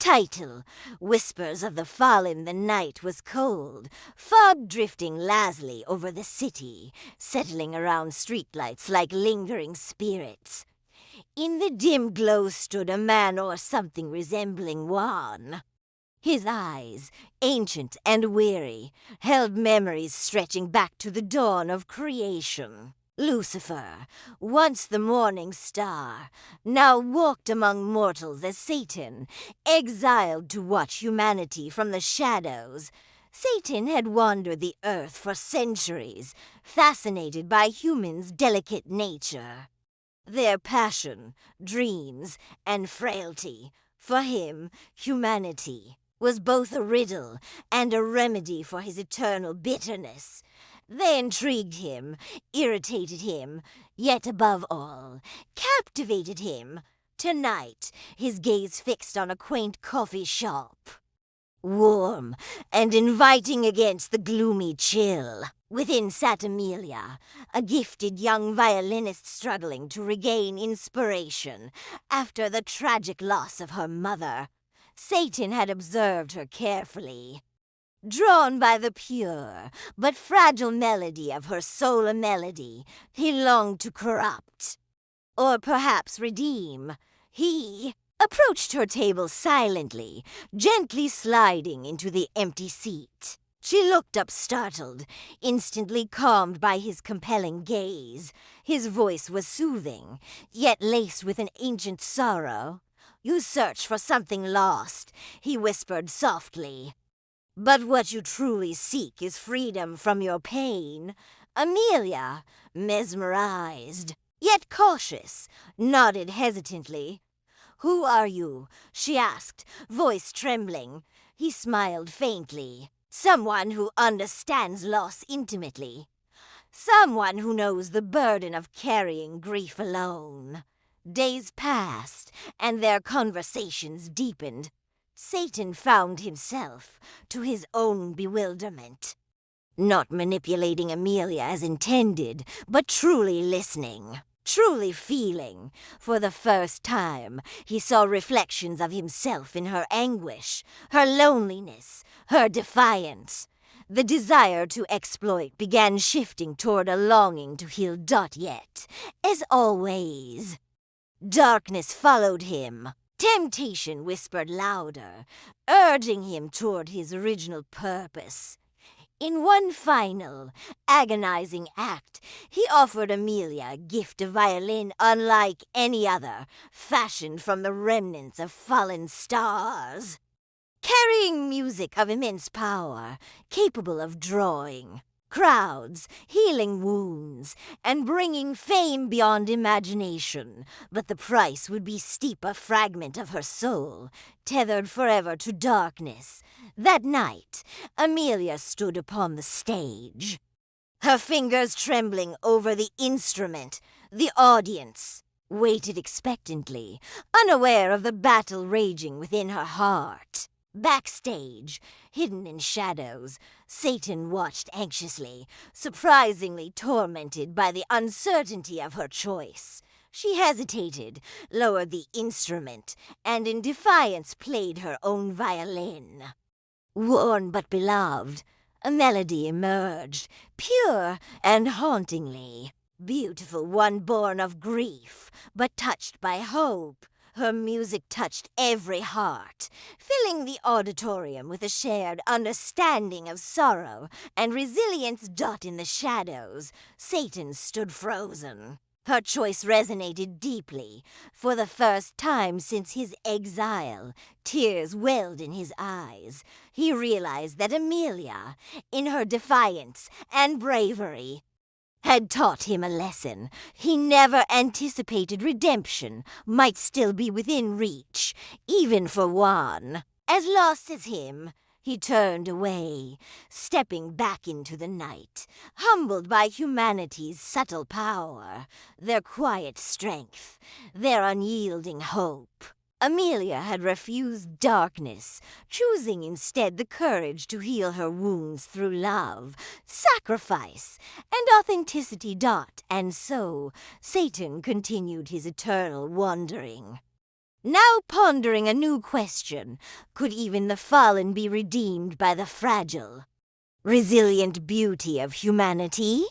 Title: Whispers of the Fallen. The night was cold, fog drifting lazily over the city, settling around streetlights like lingering spirits. In the dim glow stood a man or something resembling Juan. His eyes, ancient and weary, held memories stretching back to the dawn of creation. Lucifer, once the morning star, now walked among mortals as Satan, exiled to watch humanity from the shadows. Satan had wandered the earth for centuries, fascinated by humans' delicate nature. Their passion, dreams, and frailty. For him, humanity was both a riddle and a remedy for his eternal bitterness. They intrigued him, irritated him, yet above all, captivated him. Tonight, his gaze fixed on a quaint coffee shop. Warm and inviting against the gloomy chill. Within sat Amelia, a gifted young violinist struggling to regain inspiration after the tragic loss of her mother. Satan had observed her carefully. Drawn by the pure but fragile melody of her soul, a melody he longed to corrupt, or perhaps redeem. He approached her table silently, gently sliding into the empty seat. She looked up startled, instantly calmed by his compelling gaze. His voice was soothing, yet laced with an ancient sorrow. "You search for something lost," he whispered softly. "But what you truly seek is freedom from your pain." Amelia, mesmerized, yet cautious, nodded hesitantly. "Who are you?" she asked, voice trembling. He smiled faintly. "Someone who understands loss intimately. Someone who knows the burden of carrying grief alone." Days passed, and their conversations deepened. Satan found himself, to his own bewilderment, not manipulating Amelia as intended, but truly listening, truly feeling. For the first time, he saw reflections of himself in her anguish, her loneliness, her defiance. The desire to exploit began shifting toward a longing to heal. Yet, as always, darkness followed him. Temptation whispered louder, urging him toward his original purpose. In one final, agonizing act, he offered Amelia a gift of violin unlike any other, fashioned from the remnants of fallen stars. Carrying music of immense power, capable of drawing crowds, healing wounds, and bringing fame beyond imagination. But the price would be steep, a fragment of her soul, tethered forever to darkness. That night, Amelia stood upon the stage, her fingers trembling over the instrument. The audience waited expectantly, unaware of the battle raging within her heart. Backstage, hidden in shadows, Satan watched anxiously, surprisingly tormented by the uncertainty of her choice. She hesitated, lowered the instrument, and in defiance played her own violin. Worn but beloved, a melody emerged, pure and hauntingly beautiful, one born of grief, but touched by hope. Her music touched every heart, filling the auditorium with a shared understanding of sorrow and resilience. In the shadows, Satan stood frozen. Her choice resonated deeply. For the first time since his exile, tears welled in his eyes. He realized that Amelia, in her defiance and bravery, had taught him a lesson. He never anticipated redemption might still be within reach, even for one. As lost as him, he turned away, stepping back into the night, humbled by humanity's subtle power, their quiet strength, their unyielding hope. Amelia had refused darkness, choosing instead the courage to heal her wounds through love, sacrifice, and authenticity. And so, Satan continued his eternal wandering. Now pondering a new question. Could even the fallen be redeemed by the fragile, resilient beauty of humanity?